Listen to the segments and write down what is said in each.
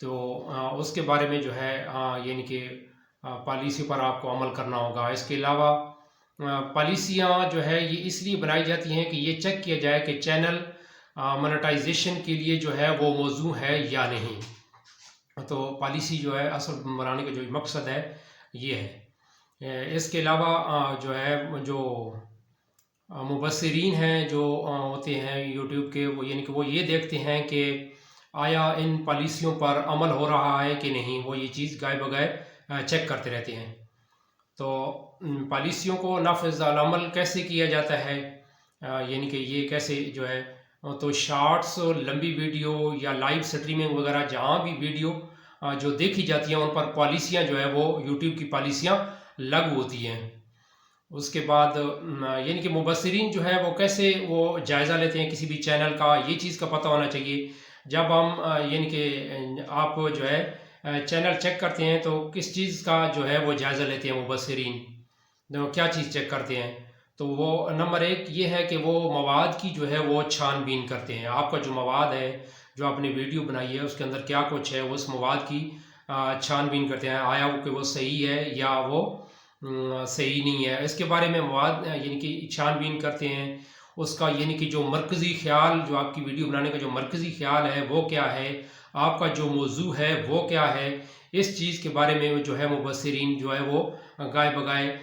تو اس کے بارے میں جو ہے یعنی کہ پالیسی پر آپ کو عمل کرنا ہوگا۔ اس کے علاوہ پالیسیاں جو ہے یہ اس لیے بنائی جاتی ہیں کہ یہ چیک کیا جائے کہ چینل مونیٹائزیشن کے لیے جو ہے وہ موزوں ہے یا نہیں۔ تو پالیسی جو ہے اصل بنانے کا جو مقصد ہے یہ ہے۔ اس کے علاوہ جو ہے جو مبصرین ہیں جو ہوتے ہیں یوٹیوب کے، وہ یعنی کہ وہ یہ دیکھتے ہیں کہ آیا ان پالیسیوں پر عمل ہو رہا ہے کہ نہیں، وہ یہ چیز گائے بغیر چیک کرتے رہتے ہیں۔ تو پالیسیوں کو نافذ العمل کیسے کیا جاتا ہے، یعنی کہ یہ کیسے جو ہے، تو شارٹس، لمبی ویڈیو یا لائیو سٹریمنگ وغیرہ جہاں بھی ویڈیو جو دیکھی جاتی ہیں ان پر پالیسیاں جو ہے وہ یوٹیوب کی پالیسیاں لاگو ہوتی ہیں۔ اس کے بعد یعنی کہ مبصرین جو ہے وہ کیسے وہ جائزہ لیتے ہیں کسی بھی چینل کا، یہ چیز کا پتہ ہونا چاہیے۔ جب ہم یعنی کہ آپ جو ہے چینل چیک کرتے ہیں تو کس چیز کا جو ہے وہ جائزہ لیتے ہیں مبصرین، کیا چیز چیک کرتے ہیں؟ تو وہ نمبر ایک یہ ہے کہ وہ مواد کی جو ہے وہ چھان بین کرتے ہیں۔ آپ کا جو مواد ہے، جو آپ نے ویڈیو بنائی ہے، اس کے اندر کیا کچھ ہے، اس مواد کی چھان بین کرتے ہیں، آیا کہ وہ صحیح ہے یا وہ صحیح نہیں ہے۔ اس کے بارے میں مواد یعنی کہ چھان بین کرتے ہیں۔ اس کا یعنی کہ جو مرکزی خیال، جو آپ کی ویڈیو بنانے کا جو مرکزی خیال ہے وہ کیا ہے، آپ کا جو موضوع ہے وہ کیا ہے، اس چیز کے بارے میں جو ہے مبصرین جو ہے وہ گائے بگائے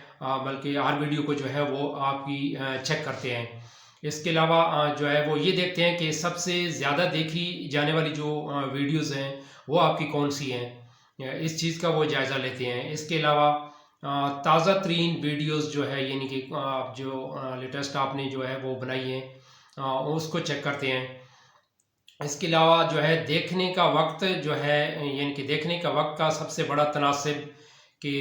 بلکہ ہر ویڈیو کو جو ہے وہ آپ کی چیک کرتے ہیں۔ اس کے علاوہ جو ہے وہ یہ دیکھتے ہیں کہ سب سے زیادہ دیکھی جانے والی جو ویڈیوز ہیں وہ آپ کی کون سی ہیں، اس چیز کا وہ جائزہ لیتے ہیں۔ اس کے علاوہ تازہ ترین ویڈیوز جو ہے، یعنی کہ جو لیٹسٹ آپ نے جو ہے وہ بنائی ہیں، اس کو چیک کرتے ہیں۔ اس کے علاوہ جو ہے دیکھنے کا وقت جو ہے، یعنی کہ دیکھنے کا وقت کا سب سے بڑا تناسب کہ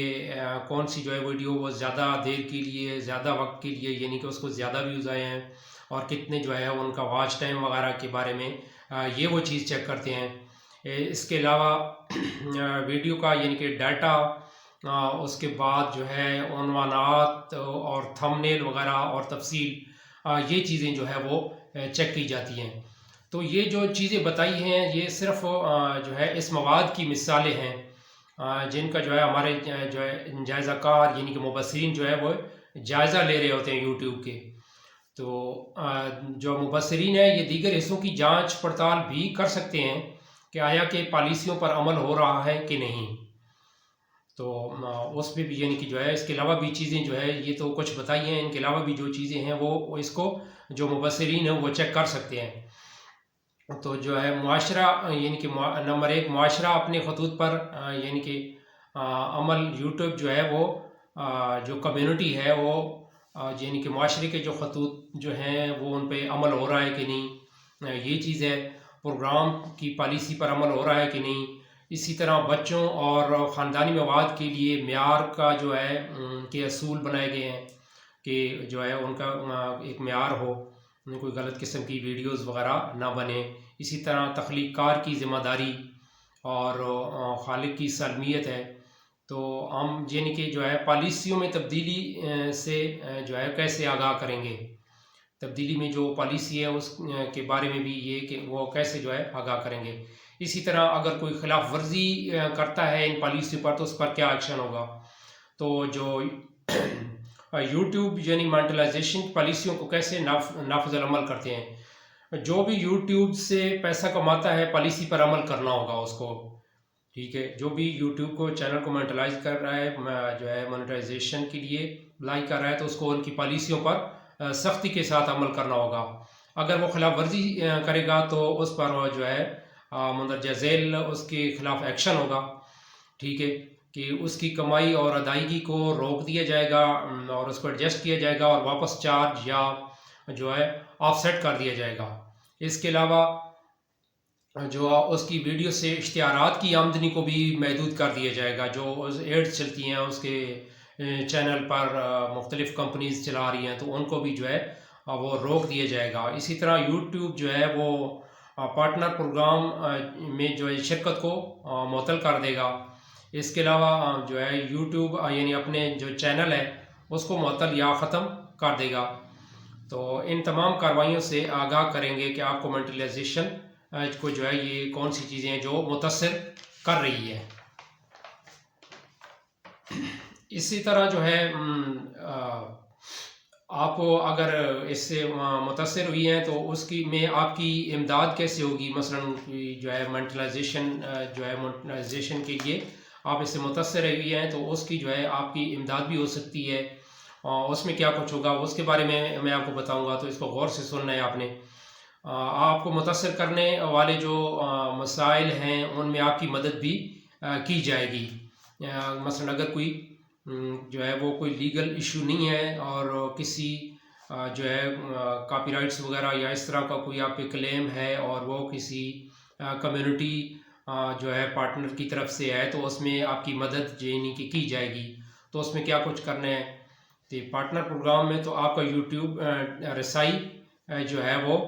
کون سی جو ہے ویڈیو وہ زیادہ دیر کے لیے، زیادہ وقت کے لیے، یعنی کہ اس کو زیادہ ویوز آئے ہیں اور کتنے جو ہے ان کا واچ ٹائم وغیرہ کے بارے میں یہ وہ چیز چیک کرتے ہیں۔ اس کے علاوہ ویڈیو کا یعنی کہ ڈیٹا، اس کے بعد جو ہے عنوانات اور تھم نیل وغیرہ اور تفصیل، یہ چیزیں جو ہے وہ چیک کی جاتی ہیں۔ تو یہ جو چیزیں بتائی ہیں یہ صرف جو ہے اس مواد کی مثالیں ہیں جن کا جو ہے ہمارے جو ہے جائزہ کار یعنی کہ مبصرین جو ہے وہ جائزہ لے رہے ہوتے ہیں یوٹیوب کے۔ تو جو مبصرین ہیں یہ دیگر حصوں کی جانچ پڑتال بھی کر سکتے ہیں کہ آیا کہ پالیسیوں پر عمل ہو رہا ہے کہ نہیں۔ تو اس میں بھی یعنی کہ جو ہے اس کے علاوہ بھی چیزیں جو ہے یہ تو کچھ بتائی ہیں، ان کے علاوہ بھی جو چیزیں ہیں وہ اس کو جو مبصرین ہیں وہ چیک کر سکتے ہیں۔ تو جو ہے معاشرہ یعنی کہ نمبر ایک، معاشرہ اپنے خطوط پر یعنی کہ عمل، یوٹیوب جو ہے وہ جو کمیونٹی ہے وہ یعنی کہ معاشرے کے جو خطوط جو ہیں وہ ان پہ عمل ہو رہا ہے کہ نہیں، یہ چیز ہے۔ پروگرام کی پالیسی پر عمل ہو رہا ہے کہ نہیں۔ اسی طرح بچوں اور خاندانی مواد کے لیے معیار کا جو ہے کے اصول بنائے گئے ہیں کہ جو ہے ان کا ایک معیار ہو، کوئی غلط قسم کی ویڈیوز وغیرہ نہ بنے۔ اسی طرح تخلیق کار کی ذمہ داری اور خالق کی سالمیت ہے۔ تو ہم یعنی کہ جو ہے پالیسیوں میں تبدیلی سے جو ہے کیسے آگاہ کریں گے، تبدیلی میں جو پالیسی ہے اس کے بارے میں بھی یہ کہ وہ کیسے جو ہے آگاہ کریں گے۔ اسی طرح اگر کوئی خلاف ورزی کرتا ہے ان پالیسیوں پر تو اس پر کیا ایکشن ہوگا۔ تو جو یوٹیوب یعنی مانیٹائزیشن پالیسیوں کو کیسے نافذ العمل کرتے ہیں، جو بھی یوٹیوب سے پیسہ کماتا ہے پالیسی پر عمل کرنا ہوگا اس کو، ٹھیک ہے۔ جو بھی یوٹیوب کو چینل کو مانیٹائز کر رہا ہے، جو ہے مانیٹائزیشن کے لیے اپلائی کر رہا ہے، تو اس کو ان کی پالیسیوں پر سختی کے ساتھ عمل کرنا ہوگا۔ اگر وہ خلاف ورزی کرے گا تو اس پر جو ہے مندرجہ ذیل اس کے خلاف ایکشن ہوگا، ٹھیک ہے، کہ اس کی کمائی اور ادائیگی کو روک دیا جائے گا اور اس کو ایڈجسٹ کیا جائے گا اور واپس چارج یا جو ہے آف سیٹ کر دیا جائے گا۔ اس کے علاوہ جو اس کی ویڈیو سے اشتہارات کی آمدنی کو بھی محدود کر دیا جائے گا۔ جو ایڈز چلتی ہیں اس کے چینل پر، مختلف کمپنیز چلا رہی ہیں، تو ان کو بھی جو ہے وہ روک دیا جائے گا۔ اسی طرح یوٹیوب جو ہے وہ پارٹنر پروگرام میں جو ہے شرکت کو معطل کر دے گا۔ اس کے علاوہ جو ہے یوٹیوب یعنی اپنے جو چینل ہے اس کو معطل یا ختم کر دے گا۔ تو ان تمام کارروائیوں سے آگاہ کریں گے کہ آپ کو مانیٹائزیشن کو جو ہے یہ کون سی چیزیں ہیں جو متاثر کر رہی ہے۔ اسی طرح جو ہے آپ اگر اس سے متاثر ہوئی ہیں تو اس کی میں آپ کی امداد کیسے ہوگی؟ مثلاً جو ہے مونٹائزیشن کے لیے آپ اس سے متاثر ہوئی ہیں تو اس کی جو ہے آپ کی امداد بھی ہو سکتی ہے، اور اس میں کیا کچھ ہوگا اس کے بارے میں آپ کو بتاؤں گا، تو اس کو غور سے سننا ہے آپ نے۔ آپ کو متاثر کرنے والے جو مسائل ہیں ان میں آپ کی مدد بھی کی جائے گی۔ مثلاً اگر کوئی جو ہے وہ کوئی لیگل ایشو نہیں ہے اور کسی جو ہے کاپی رائٹس وغیرہ یا اس طرح کا کوئی آپ پہ کلیم ہے اور وہ کسی کمیونٹی جو ہے پارٹنر کی طرف سے ہے، تو اس میں آپ کی مدد یعنی کہ کی جائے گی۔ تو اس میں کیا کچھ کرنا ہے؟ تو پارٹنر پروگرام میں تو آپ کا یوٹیوب رسائی جو ہے وہ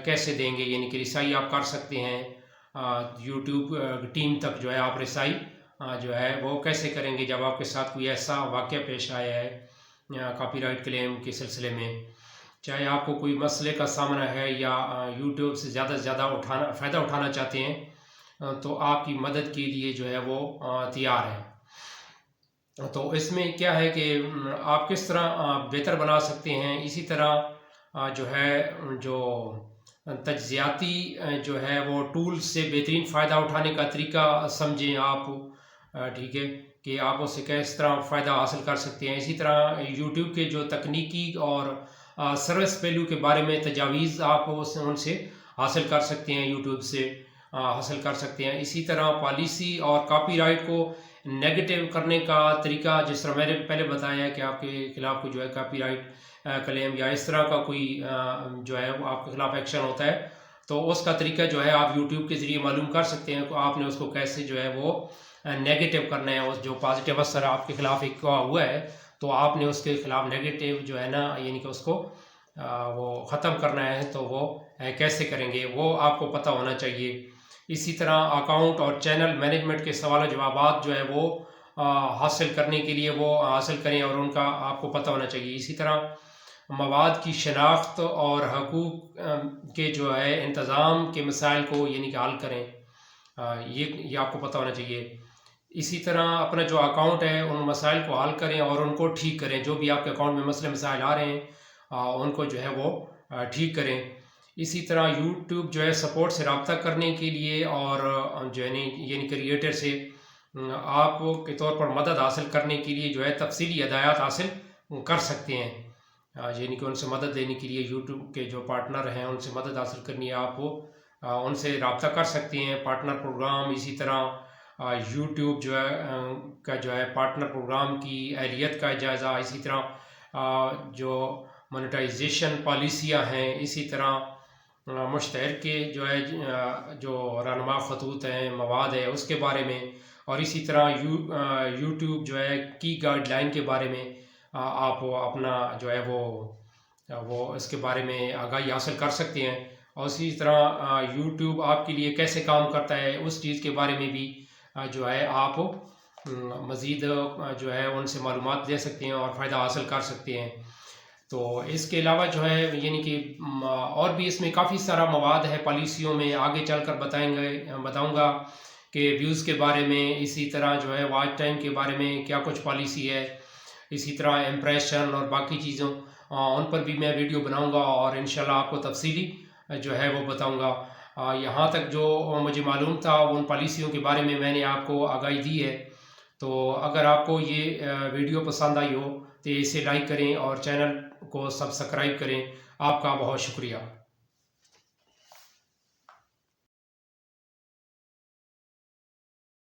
کیسے دیں گے، یعنی کہ رسائی آپ کر سکتے ہیں یوٹیوب ٹیم تک جو ہے آپ رسائی جو ہے وہ کیسے کریں گے جب آپ کے ساتھ کوئی ایسا واقعہ پیش آیا ہے کاپی رائٹ کلیم کے سلسلے میں، چاہے آپ کو کوئی مسئلے کا سامنا ہے یا یوٹیوب سے زیادہ فائدہ اٹھانا چاہتے ہیں، تو آپ کی مدد کے لیے جو ہے وہ تیار ہے۔ تو اس میں کیا ہے کہ آپ کس طرح بہتر بنا سکتے ہیں، اسی طرح جو ہے جو تجزیاتی جو ہے وہ ٹول سے بہترین فائدہ اٹھانے کا طریقہ سمجھیں آپ، ٹھیک ہے، کہ آپ اس سے کس طرح فائدہ حاصل کر سکتے ہیں۔ اسی طرح یوٹیوب کے جو تکنیکی اور سروس پہلو کے بارے میں تجاویز آپ ان سے حاصل کر سکتے ہیں، یوٹیوب سے حاصل کر سکتے ہیں۔ اسی طرح پالیسی اور کاپی رائٹ کو نیگیٹو کرنے کا طریقہ، جس طرح میں نے پہلے بتایا ہے کہ آپ کے خلاف کوئی جو ہے کاپی رائٹ کلیم یا اس طرح کا کوئی جو ہے وہ آپ کے خلاف ایکشن ہوتا ہے، تو اس کا طریقہ جو ہے آپ یوٹیوب کے ذریعے معلوم کر سکتے ہیں کہ آپ نے اس کو کیسے جو ہے وہ نیگیٹو کرنا ہے۔ اس جو پازیٹیو اثر آپ کے خلاف ایک ہوا ہے تو آپ نے اس کے خلاف نیگیٹو جو ہے نا، یعنی کہ اس کو وہ ختم کرنا ہے، تو وہ کیسے کریں گے وہ آپ کو پتہ ہونا چاہیے۔ اسی طرح اکاؤنٹ اور چینل مینجمنٹ کے سوال و جوابات جو ہے وہ حاصل کرنے کے لیے وہ حاصل کریں اور ان کا آپ کو پتہ ہونا چاہیے۔ اسی طرح مواد کی شناخت اور حقوق کے جو ہے انتظام کے مسائل کو یعنی کہ حل کریں، یہ آپ کو پتہ ہونا چاہیے۔ اسی طرح اپنا جو اکاؤنٹ ہے ان مسائل کو حل کریں اور ان کو ٹھیک کریں، جو بھی آپ کے اکاؤنٹ میں مسئلے مسائل آ رہے ہیں ان کو جو ہے وہ ٹھیک کریں۔ اسی طرح یوٹیوب جو ہے سپورٹ سے رابطہ کرنے کے لیے اور جو ہے یعنی کریٹر سے آپ کے طور پر مدد حاصل کرنے کے لیے جو ہے تفصیلی ہدایات حاصل کر سکتے ہیں، یعنی کہ ان سے مدد لینے کے لیے یوٹیوب کے جو پارٹنر ہیں ان سے مدد حاصل کرنی ہے آپ کو، ان سے رابطہ کر سکتے ہیں پارٹنر پروگرام۔ اسی طرح یوٹیوب جو ہے پارٹنر پروگرام کی اہلیت کا جائزہ، اسی طرح جو مونیٹائزیشن پالیسیاں ہیں، اسی طرح مشتہر کے جو ہے جو رہنما خطوط ہیں، مواد ہے اس کے بارے میں، اور اسی طرح یوٹیوب جو ہے کی گائیڈ لائن کے بارے میں آپ اپنا جو ہے وہ اس کے بارے میں آگاہی حاصل کر سکتے ہیں۔ اور اسی طرح یوٹیوب آپ کے لیے کیسے کام کرتا ہے اس چیز کے بارے میں بھی جو ہے آپ مزید جو ہے ان سے معلومات دے سکتے ہیں اور فائدہ حاصل کر سکتے ہیں۔ تو اس کے علاوہ جو ہے یعنی کہ اور بھی اس میں کافی سارا مواد ہے پالیسیوں میں، آگے چل کر بتاؤں گا کہ ویوز کے بارے میں، اسی طرح جو ہے واچ ٹائم کے بارے میں کیا کچھ پالیسی ہے، اسی طرح امپریشن اور باقی چیزوں ان پر بھی میں ویڈیو بناؤں گا اور انشاءاللہ آپ کو تفصیلی جو ہے وہ بتاؤں گا۔ یہاں تک جو مجھے معلوم تھا ان پالیسیوں کے بارے میں نے آپ کو آگاہی دی ہے۔ تو اگر آپ کو یہ ویڈیو پسند آئی ہو تو اسے لائک کریں اور چینل کو سبسکرائب کریں۔ آپ کا بہت شکریہ۔